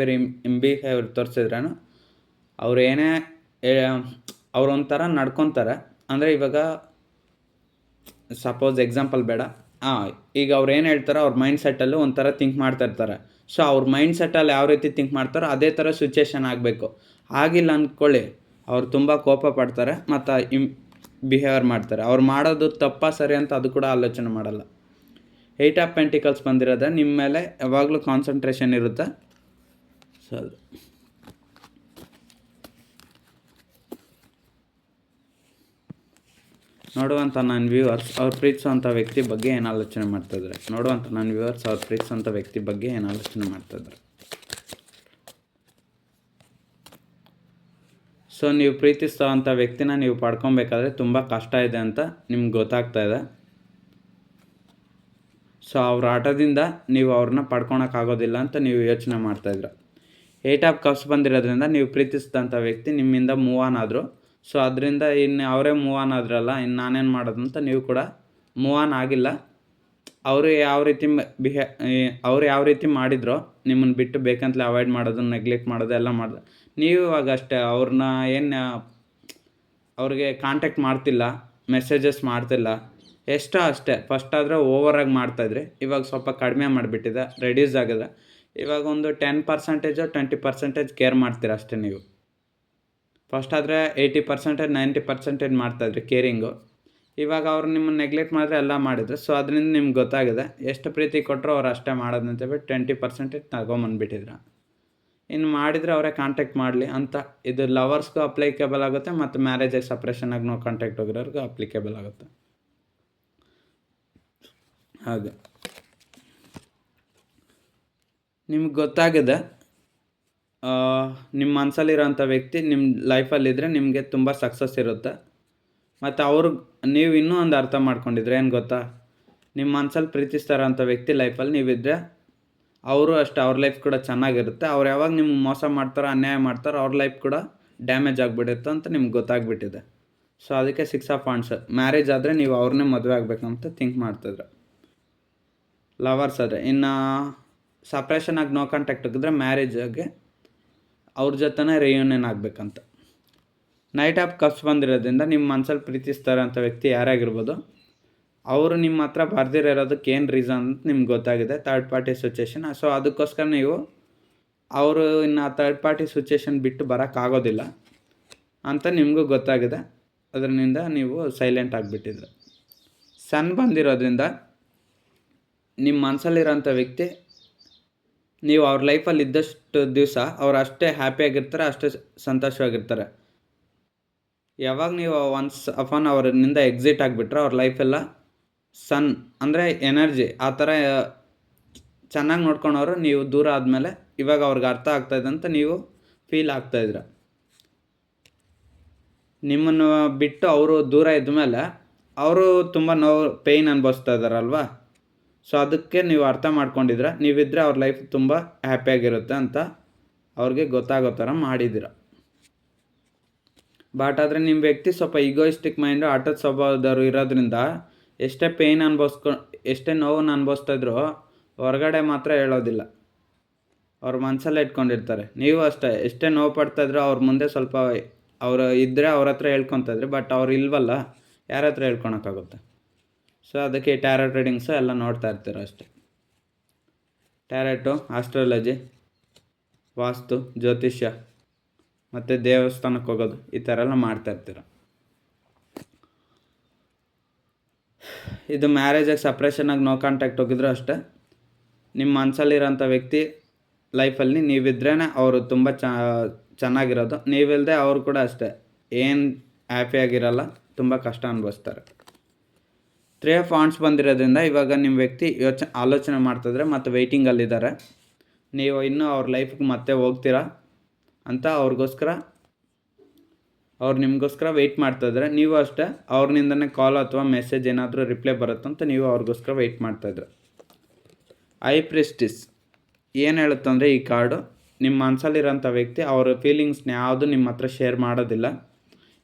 ಇಂಬಿಹೇವಿಯರ್ ತೋರಿಸಿದ್ರೂ ಅವ್ರು ಏನೇ ಅವ್ರು ಒಂಥರ ನಡ್ಕೊತಾರೆ. ಅಂದರೆ ಇವಾಗ ಸಪೋಸ್ ಎಕ್ಸಾಂಪಲ್ ಬೇಡ, ಈಗ ಅವ್ರು ಏನು ಹೇಳ್ತಾರೋ ಅವ್ರ ಮೈಂಡ್ ಸೆಟ್ಟಲ್ಲೂ ಒಂಥರ ಥಿಂಕ್ ಮಾಡ್ತಾ ಇರ್ತಾರೆ. ಸೊ ಅವ್ರ ಮೈಂಡ್ ಸೆಟ್ಟಲ್ಲಿ ಯಾವ ರೀತಿ ಥಿಂಕ್ ಮಾಡ್ತಾರೋ ಅದೇ ಥರ ಸಿಚುವೇಷನ್ ಆಗಬೇಕು. ಆಗಿಲ್ಲ ಅಂದ್ಕೊಳ್ಳಿ, ಅವ್ರು ತುಂಬ ಕೋಪ ಪಡ್ತಾರೆ ಮತ್ತು ಬಿಹೇವಿಯರ್ ಮಾಡ್ತಾರೆ. ಅವ್ರು ಮಾಡೋದು ತಪ್ಪಾ ಸರಿ ಅಂತ ಅದು ಕೂಡ ಆಲೋಚನೆ ಮಾಡಲ್ಲ. 8 ಆಫ್ ಪೆಂಟಿಕಲ್ಸ್ ಬಂದಿರೋದ್ರೆ ನಿಮ್ಮ ಮೇಲೆ ಯಾವಾಗಲೂ ಕಾನ್ಸಂಟ್ರೇಷನ್ ಇರುತ್ತೆ. ಸೊ ಅದು ನೋಡುವಂಥ ನನ್ನ ವ್ಯೂವರ್ಸ್ ಅವ್ರು ಪ್ರೀತಿಸುವಂಥ ವ್ಯಕ್ತಿ ಬಗ್ಗೆ ಏನು ಆಲೋಚನೆ ಮಾಡ್ತಾಯಿದ್ದಾರೆ. ಅವ್ರು ಪ್ರೀತಿಸುವಂಥ ವ್ಯಕ್ತಿ ಬಗ್ಗೆ ಏನು ಆಲೋಚನೆ ಮಾಡ್ತಾಯಿದ್ದಾರೆ. ಸೊ ನೀವು ಪ್ರೀತಿಸುವಂಥ ವ್ಯಕ್ತಿನ ನೀವು ಪಡ್ಕೊಬೇಕಾದ್ರೆ ತುಂಬ ಕಷ್ಟ ಇದೆ ಅಂತ ನಿಮ್ಗೆ ಗೊತ್ತಾಗ್ತಾ ಇದೆ. ಸೊ ಅವ್ರ ಆಟದಿಂದ ನೀವು ಅವ್ರನ್ನ ಪಡ್ಕೊಳಕ್ಕಾಗೋದಿಲ್ಲ ಅಂತ ನೀವು ಯೋಚನೆ ಮಾಡ್ತಾಯಿದ್ರ. 8 ಆಫ್ ಕಪ್ಸ್ ಬಂದಿರೋದ್ರಿಂದ ನೀವು ಪ್ರೀತಿಸಿದಂಥ ವ್ಯಕ್ತಿ ನಿಮ್ಮಿಂದ ಮೂವ್ ಆನ್ ಆದರು. ಸೊ ಅದರಿಂದ ಇನ್ನು ಅವರೇ ಮೂವ್ ಆನ್ ಆದ್ರಲ್ಲ, ಇನ್ನು ನಾನೇನು ಮಾಡೋದು ಅಂತ ನೀವು ಕೂಡ ಮೂವ್ ಆನ್ ಆಗಿಲ್ಲ. ಅವರು ಯಾವ ರೀತಿ ಮಾಡಿದ್ರೋ ನಿಮ್ಮನ್ನು ಬಿಟ್ಟು ಬೇಕಂತಲೇ ಅವಾಯ್ಡ್ ಮಾಡೋದು, ನೆಗ್ಲೆಕ್ಟ್ ಮಾಡೋದು ಎಲ್ಲ ಮಾಡೋದು. ನೀವು ಇವಾಗ ಅಷ್ಟೇ ಅವ್ರನ್ನ ಅವ್ರಿಗೆ ಕಾಂಟ್ಯಾಕ್ಟ್ ಮಾಡ್ತಿಲ್ಲ, ಮೆಸೇಜಸ್ ಮಾಡ್ತಿಲ್ಲ. ಎಷ್ಟೋ ಅಷ್ಟೇ. ಫಸ್ಟ್ ಆದರೆ ಓವರಾಗಿ ಮಾಡ್ತಾಯಿದ್ರಿ, ಇವಾಗ ಸ್ವಲ್ಪ ಕಡಿಮೆ ಮಾಡಿಬಿಟ್ಟಿದೆ, ರೆಡ್ಯೂಸ್ ಆಗಿದೆ. ಇವಾಗ ಒಂದು 10% 20% ಕೇರ್ ಮಾಡ್ತೀರ ಅಷ್ಟೇ ನೀವು. ಫಸ್ಟ್ ಆದರೆ 80% 90% ಮಾಡ್ತಾಯಿದ್ರಿ ಕೇರಿಂಗು. ಇವಾಗ ಅವ್ರು ನಿಮ್ಮನ್ನು ನೆಗ್ಲೆಕ್ಟ್ ಮಾಡಿದ್ರೆ ಎಲ್ಲ ಮಾಡಿದ್ರು. ಸೊ ಅದರಿಂದ ನಿಮ್ಗೆ ಗೊತ್ತಾಗಿದೆ ಎಷ್ಟು ಪ್ರೀತಿ ಕೊಟ್ಟರು ಅವ್ರು ಅಷ್ಟೇ ಮಾಡೋದು ಅಂತೇಳ್ಬಿಟ್ಟು 20% ತಗೊಂಬಂದುಬಿಟ್ಟಿದ್ರ. ಇನ್ನು ಮಾಡಿದರೆ ಅವರೇ ಕಾಂಟ್ಯಾಕ್ಟ್ ಮಾಡಲಿ ಅಂತ. ಇದು ಲವರ್ಸ್ಗೂ ಅಪ್ಲಿಕೇಬಲ್ ಆಗುತ್ತೆ ಮತ್ತು ಮ್ಯಾರೇಜಿಗೆ ಸಪ್ರೇಷನ್ ಆಗಿ ನೋ ಕಾಂಟ್ಯಾಕ್ಟ್ ಹೋಗಿರೋರ್ಗೂ ಅಪ್ಲಿಕೇಬಲ್ ಆಗುತ್ತೆ. ಹಾಗೆ ನಿಮ್ಗೆ ಗೊತ್ತಾಗಿದೆ ನಿಮ್ಮ ಮನಸ್ಸಲ್ಲಿರೋಂಥ ವ್ಯಕ್ತಿ ನಿಮ್ಮ ಲೈಫಲ್ಲಿದ್ದರೆ ನಿಮಗೆ ತುಂಬ ಸಕ್ಸಸ್ ಇರುತ್ತೆ. ಮತ್ತು ನೀವು ಇನ್ನೂ ಒಂದು ಅರ್ಥ ಮಾಡ್ಕೊಂಡಿದ್ರೆ ಏನು ಗೊತ್ತಾ, ನಿಮ್ಮ ಮನಸ್ಸಲ್ಲಿ ಪ್ರೀತಿಸ್ತಾರಂಥ ವ್ಯಕ್ತಿ ಲೈಫಲ್ಲಿ ನೀವಿದ್ದರೆ ಅವರು ಅಷ್ಟೇ, ಅವ್ರ ಲೈಫ್ ಕೂಡ ಚೆನ್ನಾಗಿರುತ್ತೆ. ಅವ್ರು ಯಾವಾಗ ನಿಮ್ಗೆ ಮೋಸ ಮಾಡ್ತಾರೋ, ಅನ್ಯಾಯ ಮಾಡ್ತಾರೋ, ಅವ್ರ ಲೈಫ್ ಕೂಡ ಡ್ಯಾಮೇಜ್ ಆಗಿಬಿಡುತ್ತೆ ಅಂತ ನಿಮ್ಗೆ ಗೊತ್ತಾಗ್ಬಿಟ್ಟಿದೆ. ಸೊ ಅದಕ್ಕೆ 6 ಆಫ್ ವಾಂಡ್ಸ್. ಮ್ಯಾರೇಜ್ ಆದರೆ ನೀವು ಅವ್ರನ್ನೇ ಮದುವೆ ಆಗಬೇಕಂತ ಥಿಂಕ್ ಮಾಡ್ತಿದ್ರೆ. ಲವರ್ಸ್ ಆದರೆ ಇನ್ನು ಸಪ್ರೇಷನ್ ಆಗಿ ನೋ ಕಾಂಟ್ಯಾಕ್ಟ್ ಹೋಗಿದ್ರೆ ಮ್ಯಾರೇಜಾಗೆ ಅವ್ರ ಜೊತೆನೇ ರಿಯೂನಿಯನ್ ಆಗಬೇಕಂತ. ನೈಟ್ ಆಫ್ ಕಪ್ಸ್ ಬಂದಿರೋದ್ರಿಂದ ನಿಮ್ಮ ಮನಸ್ಸಲ್ಲಿ ಪ್ರೀತಿಸ್ತಾರೆ ಅಂತ ವ್ಯಕ್ತಿ ಯಾರಾಗಿರ್ಬೋದು, ಅವರು ನಿಮ್ಮ ಹತ್ರ ಬರ್ದಿರೋದಕ್ಕೆ ಏನು ರೀಸನ್ ಅಂತ ನಿಮ್ಗೆ ಗೊತ್ತಾಗಿದೆ, ಥರ್ಡ್ ಪಾರ್ಟಿ ಸಿಚುವೇಶನ್. ಸೊ ಅದಕ್ಕೋಸ್ಕರ ನೀವು ಅವರು ಇನ್ನು ಥರ್ಡ್ ಪಾರ್ಟಿ ಸಿಚುವೇಶನ್ ಬಿಟ್ಟು ಬರೋಕ್ಕಾಗೋದಿಲ್ಲ ಅಂತ ನಿಮಗೂ ಗೊತ್ತಾಗಿದೆ. ಅದರಿಂದ ನೀವು ಸೈಲೆಂಟ್ ಆಗಿಬಿಟ್ಟಿದ್ರೆ. ಸನ್ ಬಂದಿರೋದ್ರಿಂದ ನಿಮ್ಮ ಮನಸ್ಸಲ್ಲಿರೋಂಥ ವ್ಯಕ್ತಿ ನೀವು ಅವ್ರ ಲೈಫಲ್ಲಿ ಇದ್ದಷ್ಟು ದಿವಸ ಅವ್ರು ಅಷ್ಟೇ ಹ್ಯಾಪಿಯಾಗಿರ್ತಾರೆ, ಅಷ್ಟೇ ಸಂತೋಷವಾಗಿರ್ತಾರೆ. ಯಾವಾಗ ನೀವು ಒನ್ಸ್ ಅಪಾನ್ ಅವರಿಂದ ಎಕ್ಸಿಟ್ ಆಗಿಬಿಟ್ರೆ ಅವ್ರ ಲೈಫೆಲ್ಲ ಸನ್ ಅಂದರೆ ಎನರ್ಜಿ ಆ ಥರ ಚೆನ್ನಾಗಿ ನೋಡ್ಕೊಳೋರು ನೀವು ದೂರ ಆದಮೇಲೆ ಇವಾಗ ಅವ್ರಿಗೆ ಅರ್ಥ ಆಗ್ತಾಯಿದೆ ಅಂತ ನೀವು ಫೀಲ್ ಆಗ್ತಾಯಿದ್ರ. ನಿಮ್ಮನ್ನು ಬಿಟ್ಟು ಅವರು ದೂರ ಇದ್ಮೇಲೆ ಅವರು ತುಂಬ ನೋವು ಪೇಯ್ನ್ ಅನುಭವಿಸ್ತಾ ಇದ್ದಾರಲ್ವ. ಸೊ ಅದಕ್ಕೆ ನೀವು ಅರ್ಥ ಮಾಡ್ಕೊಂಡಿದ್ರೆ ನೀವಿದ್ದರೆ ಅವ್ರ ಲೈಫ್ ತುಂಬ ಹ್ಯಾಪಿಯಾಗಿರುತ್ತೆ ಅಂತ ಅವ್ರಿಗೆ ಗೊತ್ತಾಗೋ ಥರ ಮಾಡಿದ್ದೀರ. ಬಟ್ ಆದರೆ ನಿಮ್ಮ ವ್ಯಕ್ತಿ ಸ್ವಲ್ಪ ಈಗೋಯಿಸ್ಟಿಕ್ ಮೈಂಡು, ಆಟದ ಸ್ವಭಾವದವರು ಇರೋದ್ರಿಂದ ಎಷ್ಟೇ ನೋವನ್ನು ಅನುಭವಿಸ್ತಾ ಇದ್ರೂ ಹೊರಗಡೆ ಮಾತ್ರ ಹೇಳೋದಿಲ್ಲ, ಅವ್ರ ಮನಸ್ಸಲ್ಲೇ ಇಟ್ಕೊಂಡಿರ್ತಾರೆ. ನೀವು ಅಷ್ಟೇ, ಎಷ್ಟೇ ನೋವು ಪಡ್ತಾಯಿದ್ರು ಅವ್ರ ಮುಂದೆ ಸ್ವಲ್ಪ ಅವರು ಇದ್ದರೆ ಅವ್ರ ಹತ್ರ ಹೇಳ್ಕೊತಾಯಿದ್ರಿ. ಬಟ್ ಅವ್ರು ಇಲ್ವಲ್ಲ, ಯಾರ ಹತ್ರ ಹೇಳ್ಕೊಳಕ್ಕಾಗುತ್ತೆ. ಸೊ ಅದಕ್ಕೆ ಟ್ಯಾರೋಟ್ ರೀಡಿಂಗ್ಸು ಎಲ್ಲ ನೋಡ್ತಾ ಇರ್ತೀರ ಅಷ್ಟೆ. ಟ್ಯಾರೋಟು, ಆಸ್ಟ್ರಾಲಜಿ, ವಾಸ್ತು, ಜ್ಯೋತಿಷ್ಯ ಮತ್ತು ದೇವಸ್ಥಾನಕ್ಕೆ ಹೋಗೋದು ಈ ಥರ ಎಲ್ಲ ಮಾಡ್ತಾಯಿರ್ತೀರ. ಇದು ಮ್ಯಾರೇಜಾಗಿ ಸಪ್ರೇಷನಾಗಿ ನೋ ಕಾಂಟ್ಯಾಕ್ಟ್ ಹೋಗಿದ್ರು ಅಷ್ಟೇ. ನಿಮ್ಮ ಮನಸ್ಸಲ್ಲಿರೋಂಥ ವ್ಯಕ್ತಿ ಲೈಫಲ್ಲಿ ನೀವಿದ್ರೇ ಅವರು ತುಂಬ ಚೆನ್ನಾಗಿರೋದು. ನೀವಿಲ್ಲದೆ ಅವರು ಕೂಡ ಅಷ್ಟೇ ಏನು ಹ್ಯಾಪಿಯಾಗಿರಲ್ಲ, ತುಂಬ ಕಷ್ಟ ಅನುಭವಿಸ್ತಾರೆ. 3 ಆಫ್ ವಾಂಡ್ಸ್ ಬಂದಿರೋದ್ರಿಂದ ಇವಾಗ ನಿಮ್ಮ ವ್ಯಕ್ತಿ ಆಲೋಚನೆ ಮಾಡ್ತಿದ್ರೆ ಮತ್ತು ವೆಯ್ಟಿಂಗಲ್ಲಿದ್ದಾರೆ. ನೀವು ಇನ್ನೂ ಅವ್ರ ಲೈಫಿಗೆ ಮತ್ತೆ ಹೋಗ್ತೀರಾ ಅಂತ ಅವ್ರು ನಿಮಗೋಸ್ಕರ ವೆಯ್ಟ್ ಮಾಡ್ತಾಯಿದ್ರೆ. ನೀವು ಅಷ್ಟೇ ಅವ್ರನಿಂದನೇ ಕಾಲ್ ಅಥವಾ ಮೆಸೇಜ್ ಏನಾದರೂ ರಿಪ್ಲೈ ಬರುತ್ತಂತ ನೀವು ಅವ್ರಿಗೋಸ್ಕರ ವೆಯ್ಟ್ ಮಾಡ್ತಾಯಿದ್ರೆ. ಐ ಪ್ರಿಸ್ಟಿಸ್ ಏನು ಹೇಳುತ್ತಂದರೆ ಈ ಕಾರ್ಡು, ನಿಮ್ಮ ಮನಸ್ಸಲ್ಲಿರೋಂಥ ವ್ಯಕ್ತಿ ಅವ್ರ ಫೀಲಿಂಗ್ಸ್ನ ಯಾವುದು ನಿಮ್ಮ ಹತ್ರ ಶೇರ್ ಮಾಡೋದಿಲ್ಲ.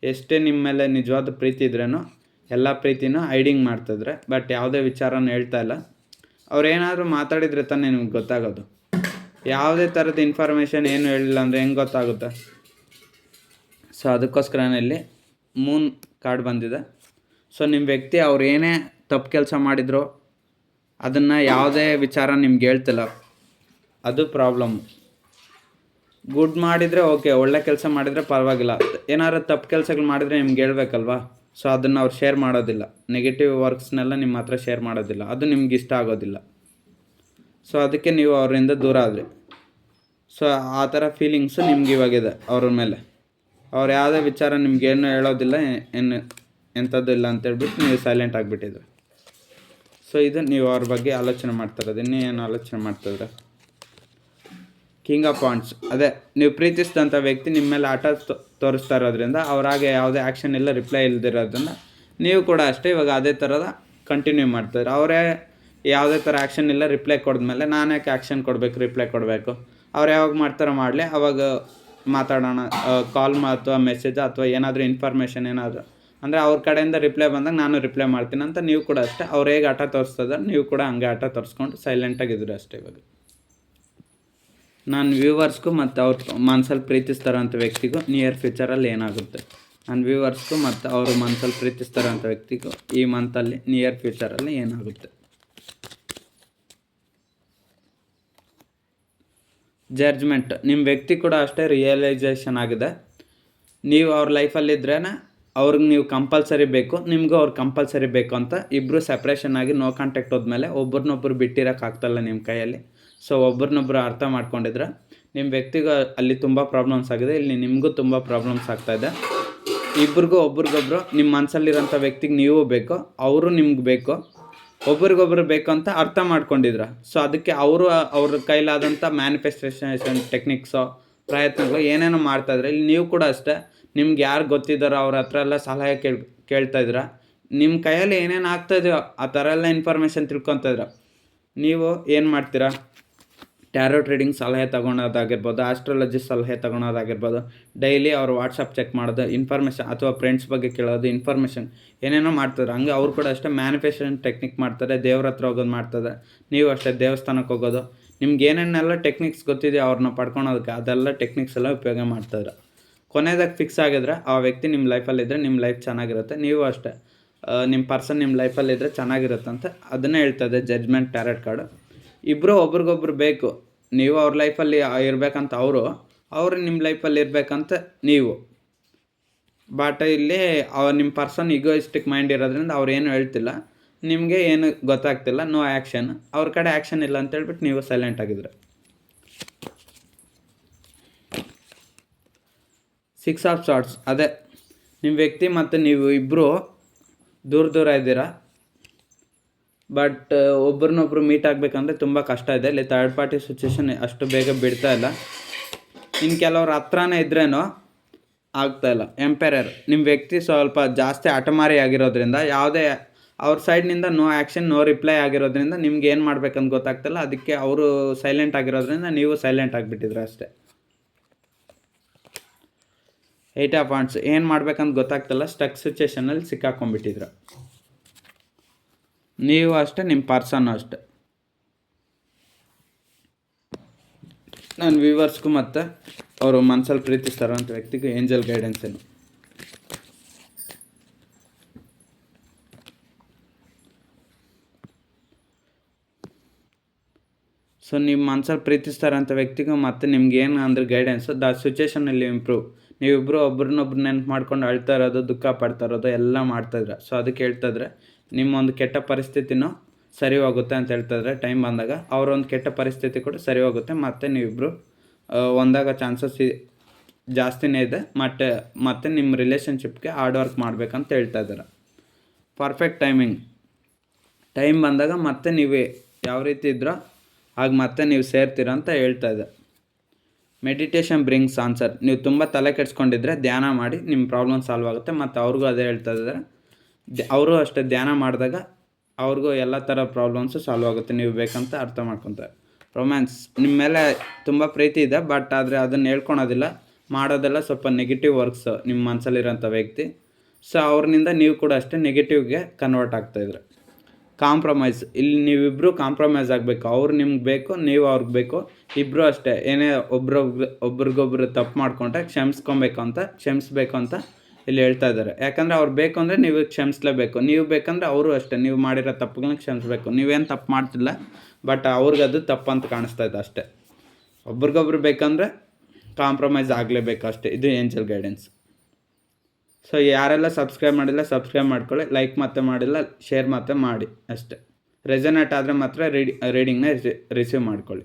ಎಷ್ಟೇ ನಿಮ್ಮ ಮೇಲೆ ನಿಜವಾದ ಪ್ರೀತಿ ಇದ್ರೇನೋ ಎಲ್ಲ ಪ್ರೀತಿನೂ ಹೈಡಿಂಗ್ ಮಾಡ್ತಿದ್ರೆ. ಬಟ್ ಯಾವುದೇ ವಿಚಾರನ ಹೇಳ್ತಾ ಇಲ್ಲ. ಅವ್ರು ಏನಾದರೂ ಮಾತಾಡಿದರೆ ತಾನೇ ನಿಮ್ಗೆ ಗೊತ್ತಾಗೋದು. ಯಾವುದೇ ಥರದ ಇನ್ಫಾರ್ಮೇಷನ್ ಏನು ಹೇಳಿಲ್ಲ ಅಂದರೆ ಹೆಂಗೆ ಗೊತ್ತಾಗುತ್ತೆ. ಸೊ ಅದಕ್ಕೋಸ್ಕರನೇ ಇಲ್ಲಿ ಮೂನ್ ಕಾರ್ಡ್ ಬಂದಿದೆ. ಸೊ ನಿಮ್ಮ ವ್ಯಕ್ತಿ ಅವ್ರು ಏನೇ ತಪ್ಪು ಕೆಲಸ ಮಾಡಿದ್ರು ಅದನ್ನು ಯಾವುದೇ ವಿಚಾರ ನಿಮ್ಗೆ ಹೇಳ್ತಿಲ್ಲ, ಅದು ಪ್ರಾಬ್ಲಮ್ಮು. ಗುಡ್ ಮಾಡಿದರೆ ಓಕೆ, ಒಳ್ಳೆ ಕೆಲಸ ಮಾಡಿದರೆ ಪರವಾಗಿಲ್ಲ. ಏನಾದ್ರು ತಪ್ಪು ಕೆಲಸಗಳು ಮಾಡಿದರೆ ನಿಮ್ಗೆ ಹೇಳ್ಬೇಕಲ್ವಾ. ಸೊ ಅದನ್ನು ಅವ್ರು ಶೇರ್ ಮಾಡೋದಿಲ್ಲ. ನೆಗೆಟಿವ್ ವರ್ಕ್ಸ್ನೆಲ್ಲ ನಿಮ್ಮ ಹತ್ರ ಶೇರ್ ಮಾಡೋದಿಲ್ಲ, ಅದು ನಿಮ್ಗೆ ಇಷ್ಟ ಆಗೋದಿಲ್ಲ. ಸೊ ಅದಕ್ಕೆ ನೀವು ಅವರಿಂದ ದೂರ ಆದರೆ. ಸೊ ಆ ಥರ ಫೀಲಿಂಗ್ಸು ನಿಮ್ಗೆ ಇವಾಗಿದೆ ಅವ್ರ ಮೇಲೆ. ಅವ್ರು ಯಾವುದೇ ವಿಚಾರ ನಿಮ್ಗೇನು ಹೇಳೋದಿಲ್ಲ, ಏನು ಎಂಥದ್ದು ಇಲ್ಲ ಅಂತೇಳ್ಬಿಟ್ಟು ನೀವು ಸೈಲೆಂಟ್ ಆಗಿಬಿಟ್ಟಿದ್ರೆ. ಸೊ ಇದು ನೀವು ಅವ್ರ ಬಗ್ಗೆ ಆಲೋಚನೆ ಮಾಡ್ತಿರೋದು. ಇನ್ನೂ ಏನು ಆಲೋಚನೆ ಮಾಡ್ತಿದ್ರೆ? ಕಿಂಗ್ ಆಫ್ ವಾಂಡ್ಸ್, ಅದೇ ನೀವು ಪ್ರೀತಿಸಿದಂಥ ವ್ಯಕ್ತಿ ನಿಮ್ಮ ಮೇಲೆ ಆಟ ತೋರಿಸ್ತಾ ಇರೋದ್ರಿಂದ, ಅವರಾಗೆ ಯಾವುದೇ ಆ್ಯಕ್ಷನ್ ಇಲ್ಲ, ರಿಪ್ಲೈ ಇಲ್ದಿರೋದ್ರಿಂದ ನೀವು ಕೂಡ ಅಷ್ಟೇ ಇವಾಗ ಅದೇ ಥರದ ಕಂಟಿನ್ಯೂ ಮಾಡ್ತಾಯಿದ್ರು. ಅವರೇ ಯಾವುದೇ ಥರ ಆ್ಯಕ್ಷನ್ ಇಲ್ಲ, ರಿಪ್ಲೈ ಕೊಡಿದ್ಮೇಲೆ ನಾನು ಯಾಕೆ ಆ್ಯಕ್ಷನ್ ಕೊಡಬೇಕು, ರಿಪ್ಲೈ ಕೊಡಬೇಕು? ಅವ್ರು ಯಾವಾಗ ಮಾಡ್ತಾರೋ ಮಾಡಲಿ, ಅವಾಗ ಮಾತಾಡೋಣ, ಕಾಲ್ ಅಥವಾ ಮೆಸೇಜ್ ಅಥವಾ ಏನಾದರೂ ಇನ್ಫಾರ್ಮೇಷನ್ ಏನಾದರೂ ಅಂದರೆ ಅವ್ರ ಕಡೆಯಿಂದ ರಿಪ್ಲೈ ಬಂದಾಗ ನಾನು ರಿಪ್ಲೈ ಮಾಡ್ತೀನಿ ಅಂತ ನೀವು ಕೂಡ ಅಷ್ಟೇ. ಅವ್ರು ಹೇಗೆ ಆಟ ತೋರಿಸ್ತದ ನೀವು ಕೂಡ ಹಂಗೆ ಆಟ ತೋರಿಸ್ಕೊಂಡು ಸೈಲೆಂಟಾಗಿದ್ರು ಅಷ್ಟೇ. ಇವಾಗ ನಾನು ವ್ಯೂವರ್ಸ್ಗೂ ಮತ್ತು ಅವ್ರ ಮನಸ್ಸಲ್ಲಿ ಪ್ರೀತಿಸ್ತಾರಂಥ ವ್ಯಕ್ತಿಗೂ ನಿಯರ್ ಫ್ಯೂಚರಲ್ಲಿ ಏನಾಗುತ್ತೆ? ನನ್ನ ವ್ಯೂವರ್ಸ್ಗೂ ಮತ್ತು ಅವರು ಮನಸ್ಸಲ್ಲಿ ಪ್ರೀತಿಸ್ತಾರಂಥ ವ್ಯಕ್ತಿಗೂ ಈ ಮಂತಲ್ಲಿ ನಿಯರ್ ಫ್ಯೂಚರಲ್ಲಿ ಏನಾಗುತ್ತೆ? ಜಡ್ಜ್ಮೆಂಟ್, ನಿಮ್ಮ ವ್ಯಕ್ತಿ ಕೂಡ ಅಷ್ಟೇ ರಿಯಲೈಸೇಷನ್ ಆಗಿದೆ. ನೀವು ಅವ್ರ ಲೈಫಲ್ಲಿದ್ರೇ ಅವ್ರಿಗೆ ನೀವು ಕಂಪಲ್ಸರಿ ಬೇಕು, ನಿಮಗೂ ಅವ್ರು ಕಂಪಲ್ಸರಿ ಬೇಕು ಅಂತ ಇಬ್ಬರು ಸಪ್ರೇಷನ್ ಆಗಿ ನೋ ಕಾಂಟ್ಯಾಕ್ಟ್ ಹೋದ್ಮೇಲೆ ಒಬ್ರನ್ನೊಬ್ಬರು ಬಿಟ್ಟಿರೋಕ್ಕಾಗ್ತಲ್ಲ ನಿಮ್ಮ ಕೈಯಲ್ಲಿ. ಸೊ ಒಬ್ರನ್ನೊಬ್ಬರು ಅರ್ಥ ಮಾಡ್ಕೊಂಡಿದ್ರೆ ನಿಮ್ಮ ವ್ಯಕ್ತಿಗೂ ಅಲ್ಲಿ ತುಂಬ ಪ್ರಾಬ್ಲಮ್ಸ್ ಆಗಿದೆ, ಇಲ್ಲಿ ನಿಮಗೂ ತುಂಬ ಪ್ರಾಬ್ಲಮ್ಸ್ ಆಗ್ತಾಯಿದೆ. ಇಬ್ರಿಗೂ ಒಬ್ರಿಗೊಬ್ರು ನಿಮ್ಮ ಮನಸ್ಸಲ್ಲಿರೋಂಥ ವ್ಯಕ್ತಿಗೆ ನೀವು ಬೇಕು, ಅವರು ನಿಮ್ಗೆ ಬೇಕು, ಒಬ್ರಿಗೊಬ್ರು ಬೇಕು ಅಂತ ಅರ್ಥ ಮಾಡ್ಕೊಂಡಿದ್ರ. ಸೊ ಅದಕ್ಕೆ ಅವರು ಅವ್ರ ಕೈಲಾದಂಥ ಮ್ಯಾನಿಫೆಸ್ಟೇಷನ್ ಟೆಕ್ನಿಕ್ಸು, ಪ್ರಯತ್ನಗಳು ಏನೇನೋ ಮಾಡ್ತಾಯಿದ್ರೆ, ಇಲ್ಲಿ ನೀವು ಕೂಡ ಅಷ್ಟೇ ನಿಮ್ಗೆ ಯಾರು ಗೊತ್ತಿದ್ದಾರೋ ಅವ್ರ ಹತ್ರ ಎಲ್ಲ ಸಲಹೆ ಕೇಳ್ತಾಯಿದ್ರ. ನಿಮ್ಮ ಕೈಯಲ್ಲಿ ಏನೇನು ಆಗ್ತಾಯಿದೆಯೋ ಆ ಥರ ಎಲ್ಲ ಇನ್ಫಾರ್ಮೇಷನ್ ತಿಳ್ಕೊತಾಯಿದ್ರ. ನೀವು ಏನು ಮಾಡ್ತೀರಾ? ಟ್ಯಾರೋ ಟ್ರೇಡಿಂಗ್ ಸಲಹೆ ತೊಗೊಳೋದಾಗಿರ್ಬೋದು, ಆಸ್ಟ್ರಾಲಜಿ ಸಲಹೆ ತೊಗೊಳೋದಾಗಿರ್ಬೋದು, ಡೈಲಿ ಅವ್ರು ವಾಟ್ಸಪ್ ಚೆಕ್ ಮಾಡೋದು, ಇನ್ಫಾರ್ಮೇಷನ್ ಅಥವಾ ಫ್ರೆಂಡ್ಸ್ ಬಗ್ಗೆ ಕೇಳೋದು, ಇನ್ಫಾರ್ಮೇಷನ್ ಏನೇನೋ ಮಾಡ್ತಾರೆ. ಹಂಗೆ ಅವ್ರು ಕೂಡ ಅಷ್ಟೇ ಮ್ಯಾನಿಫೆಸ್ಟೇಷನ್ ಟೆಕ್ನಿಕ್ ಮಾಡ್ತಾರೆ, ದೇವ್ರ ಹತ್ರ ಹೋಗೋದು ಮಾಡ್ತಾರೆ. ನೀವು ಅಷ್ಟೇ ದೇವಸ್ಥಾನಕ್ಕೆ ಹೋಗೋದು, ನಿಮ್ಗೆ ಏನೇನೆಲ್ಲ ಟೆಕ್ನಿಕ್ಸ್ ಗೊತ್ತಿದೆಯೋ ಅವ್ರನ್ನ ಪಡ್ಕೊಳೋದಕ್ಕೆ ಅದೆಲ್ಲ ಟೆಕ್ನಿಕ್ಸ್ ಎಲ್ಲ ಉಪಯೋಗ ಮಾಡ್ತಾರೆ. ಕೊನೆಯದಾಗಿ ಫಿಕ್ಸ್ ಆಗಿದ್ರೆ ಆ ವ್ಯಕ್ತಿ ನಿಮ್ಮ ಲೈಫಲ್ಲಿದ್ದರೆ ನಿಮ್ಮ ಲೈಫ್ ಚೆನ್ನಾಗಿರುತ್ತೆ, ನೀವು ಅಷ್ಟೇ ನಿಮ್ಮ ಪರ್ಸನ್ ನಿಮ್ಮ ಲೈಫಲ್ಲಿದ್ದರೆ ಚೆನ್ನಾಗಿರುತ್ತೆ ಅಂತ ಅದನ್ನೇ ಹೇಳ್ತದೆ ಜಡ್ಜ್ಮೆಂಟ್ ಟ್ಯಾರೆಟ್ ಕಾರ್ಡು. ಇಬ್ಬರು ಒಬ್ರಿಗೊಬ್ರು ಬೇಕು, ನೀವು ಅವ್ರ ಲೈಫಲ್ಲಿ ಇರಬೇಕಂತ ಅವರು ನಿಮ್ಮ ಲೈಫಲ್ಲಿ ಇರಬೇಕಂತ ನೀವು. ಬಟ್ ಇಲ್ಲಿ ನಿಮ್ಮ ಪರ್ಸನ್ ಈಗೋಯಿಸ್ಟಿಕ್ ಮೈಂಡ್ ಇರೋದ್ರಿಂದ ಅವ್ರು ಏನು ಹೇಳ್ತಿಲ್ಲ, ನಿಮಗೆ ಏನು ಗೊತ್ತಾಗ್ತಿಲ್ಲ, ನೋ ಆ್ಯಕ್ಷನ್. ಅವ್ರ ಕಡೆ ಆ್ಯಕ್ಷನ್ ಇಲ್ಲ ಅಂತ ಹೇಳ್ಬಿಟ್ಟು ನೀವು ಸೈಲೆಂಟ್ ಆಗಿದ್ರೆ. 6 ಆಫ್ ಶಾರ್ಟ್ಸ್, ಅದೇ ನಿಮ್ಮ ವ್ಯಕ್ತಿ ಮತ್ತು ನೀವು ಇಬ್ಬರು ದೂರ ಇದ್ದೀರಾ. ಬಟ್ ಒಬ್ರನ್ನೊಬ್ರು ಮೀಟ್ ಆಗಬೇಕಂದ್ರೆ ತುಂಬ ಕಷ್ಟ ಇದೆ. ಇಲ್ಲಿ ಥರ್ಡ್ ಪಾರ್ಟಿ ಸಿಚುವೇಶನ್ ಅಷ್ಟು ಬೇಗ ಬಿಡ್ತಾ ಇಲ್ಲ. ಇನ್ನು ಕೆಲವ್ರು ಹತ್ರನೇ ಇದ್ರೇನೋ ಆಗ್ತಾಯಿಲ್ಲ. ಎಂಪೈರರ್, ನಿಮ್ಮ ವ್ಯಕ್ತಿ ಸ್ವಲ್ಪ ಜಾಸ್ತಿ ಹಠಮಾರಿ ಆಗಿರೋದ್ರಿಂದ, ಯಾವುದೇ ಅವ್ರ ಸೈಡ್ನಿಂದ ನೋ ಆ್ಯಕ್ಷನ್ ನೋ ರಿಪ್ಲೈ ಆಗಿರೋದ್ರಿಂದ ನಿಮ್ಗೆ ಏನು ಮಾಡ್ಬೇಕಂತ ಗೊತ್ತಾಗ್ತಿಲ್ಲ. ಅದಕ್ಕೆ ಅವರು ಸೈಲೆಂಟ್ ಆಗಿರೋದ್ರಿಂದ ನೀವು ಸೈಲೆಂಟ್ ಆಗಿಬಿಟ್ಟಿದ್ರೆ ಅಷ್ಟೇ. 8 ಆಫ್ ವಾಂಡ್ಸ್, ಏನು ಮಾಡ್ಬೇಕಂತ ಗೊತ್ತಾಗ್ತಿಲ್ಲ, ಸ್ಟಕ್ ಸಿಚುವೇಷನಲ್ಲಿ ಸಿಕ್ಕಾಕೊಂಡ್ಬಿಟ್ಟಿದ್ರು. ನೀವು ಅಷ್ಟೇ, ನಿಮ್ಮ ಪರ್ಸನ್ನು ಅಷ್ಟೇ. ನನ್ನ ವ್ಯೂವರ್ಸ್ಗೂ ಮತ್ತು ಅವರು ಮನಸ್ಸಲ್ಲಿ ಪ್ರೀತಿಸ್ತಾರಂಥ ವ್ಯಕ್ತಿಗೂ ಏಂಜಲ್ ಗೈಡೆನ್ಸ್ ಏನು? ಸೊ ನಿಮ್ಮ ಮನಸ್ಸಲ್ಲಿ ಪ್ರೀತಿಸ್ತಾರಂಥ ವ್ಯಕ್ತಿಗೂ ಮತ್ತು ನಿಮ್ಗೆ ಏನು ಅಂದರೆ ಗೈಡೆನ್ಸು, ದ ಸಿಚುವೇಷನಲ್ಲಿ ಇಂಪ್ರೂವ್. ನೀವಿಬ್ಬರು ಒಬ್ರನ್ನೊಬ್ರು ನೆನ್ಪು ಮಾಡ್ಕೊಂಡು ಅಳ್ತಾ ಇರೋದು, ದುಃಖ ಪಡ್ತಾ ಇರೋದು ಎಲ್ಲ ಮಾಡ್ತಾಯಿದ್ರೆ. ಸೊ ಅದಕ್ಕೆ ಹೇಳ್ತಾಯಿದ್ರೆ ನಿಮ್ಮೊಂದು ಕೆಟ್ಟ ಪರಿಸ್ಥಿತಿನೂ ಸರಿ ಹೋಗುತ್ತೆ ಅಂತ ಹೇಳ್ತಾಯಿದ್ರೆ. ಟೈಮ್ ಬಂದಾಗ ಅವರೊಂದು ಕೆಟ್ಟ ಪರಿಸ್ಥಿತಿ ಕೂಡ ಸರಿ ಹೋಗುತ್ತೆ, ಮತ್ತು ನೀವಿಬ್ಬರು ಒಂದಾಗ ಚಾನ್ಸಸ್ ಜಾಸ್ತಿನೇ ಇದೆ. ಮತ್ತು ನಿಮ್ಮ ರಿಲೇಷನ್ಶಿಪ್ಗೆ ಹಾರ್ಡ್ ವರ್ಕ್ ಮಾಡಬೇಕಂತ ಹೇಳ್ತಾ ಇದ್ದಾರೆ. ಪರ್ಫೆಕ್ಟ್ ಟೈಮ್ ಬಂದಾಗ ಮತ್ತೆ ನೀವು ಯಾವ ರೀತಿ ಇದ್ರೋ ಆಗ ಮತ್ತೆ ನೀವು ಸೇರ್ತೀರ ಅಂತ ಹೇಳ್ತಾ ಇದೆ. ಮೆಡಿಟೇಷನ್ ಬ್ರಿಂಗ್ಸ್ ಆನ್ಸರ್, ನೀವು ತುಂಬ ತಲೆ ಕೆಡಿಸ್ಕೊಂಡಿದ್ರೆ ಧ್ಯಾನ ಮಾಡಿ ನಿಮ್ಮ ಪ್ರಾಬ್ಲಮ್ ಸಾಲ್ವ್ ಆಗುತ್ತೆ. ಮತ್ತು ಅವ್ರಿಗೂ ಅದೇ ಹೇಳ್ತಾ ಇದ್ದಾರೆ, ಅವರು ಅಷ್ಟೇ ಧ್ಯಾನ ಮಾಡಿದಾಗ ಅವ್ರಿಗೂ ಎಲ್ಲ ಥರ ಪ್ರಾಬ್ಲಮ್ಸು ಸಾಲ್ವ್ ಆಗುತ್ತೆ, ನೀವು ಬೇಕಂತ ಅರ್ಥ ಮಾಡ್ಕೊತಾರೆ. ರೊಮ್ಯಾನ್ಸ್, ನಿಮ್ಮ ಮೇಲೆ ತುಂಬ ಪ್ರೀತಿ ಇದೆ, ಬಟ್ ಆದರೆ ಅದನ್ನು ಹೇಳ್ಕೊಳೋದಿಲ್ಲ, ಮಾಡೋದೆಲ್ಲ ಸ್ವಲ್ಪ ನೆಗೆಟಿವ್ ವರ್ಕ್ಸ್ ನಿಮ್ಮ ಮನಸ್ಸಲ್ಲಿರೋಂಥ ವ್ಯಕ್ತಿ. ಸೊ ಅವ್ರನಿಂದ ನೀವು ಕೂಡ ಅಷ್ಟೇ ನೆಗೆಟಿವ್ಗೆ ಕನ್ವರ್ಟ್ ಆಗ್ತಾಯಿದ್ರೆ. ಕಾಂಪ್ರಮೈಸ್, ಇಲ್ಲಿ ನೀವಿಬ್ಬರು ಕಾಂಪ್ರಮೈಸ್ ಆಗಬೇಕು. ಅವ್ರು ನಿಮ್ಗೆ ಬೇಕು, ನೀವು ಅವ್ರಿಗೆ ಬೇಕು. ಇಬ್ಬರು ಅಷ್ಟೇ, ಏನೇ ಒಬ್ರಿಗೊಬ್ರು ತಪ್ಪು ಮಾಡಿಕೊಂಡ್ರೆ ಕ್ಷಮಿಸ್ಬೇಕು ಅಂತ ಇಲ್ಲಿ ಹೇಳ್ತಾ ಇದ್ದಾರೆ. ಯಾಕಂದರೆ ಅವ್ರು ಬೇಕು ಅಂದರೆ ನೀವು ಕ್ಷಮಿಸ್ಲೇಬೇಕು, ನೀವು ಬೇಕಂದ್ರೆ ಅವರು ಅಷ್ಟೇ ನೀವು ಮಾಡಿರೋ ತಪ್ಪುಗಳನ್ನ ಕ್ಷಮಿಸ್ಬೇಕು. ನೀವೇನು ತಪ್ಪು ಮಾಡ್ತಿಲ್ಲ, ಬಟ್ ಅವ್ರಿಗದು ತಪ್ಪು ಅಂತ ಕಾಣಿಸ್ತಾ ಇದೆ ಅಷ್ಟೇ. ಒಬ್ರಿಗೊಬ್ರು ಬೇಕಂದರೆ ಕಾಂಪ್ರಮೈಸ್ ಆಗಲೇಬೇಕು ಅಷ್ಟೇ. ಇದು ಏಂಜಲ್ ಗೈಡೆನ್ಸ್. ಸೊ ಯಾರೆಲ್ಲ ಸಬ್ಸ್ಕ್ರೈಬ್ ಮಾಡಿಲ್ಲ ಸಬ್ಸ್ಕ್ರೈಬ್ ಮಾಡ್ಕೊಳ್ಳಿ, ಲೈಕ್ ಮತ್ತೆ ಮಾಡಿಲ್ಲ ಶೇರ್ ಮತ್ತೆ ಮಾಡಿ ಅಷ್ಟೇ. ರೆಸನೇಟ್ ಆದರೆ ಮಾತ್ರ ರೀಡಿಂಗ್ನ ರಿಸೀವ್ ಮಾಡ್ಕೊಳ್ಳಿ.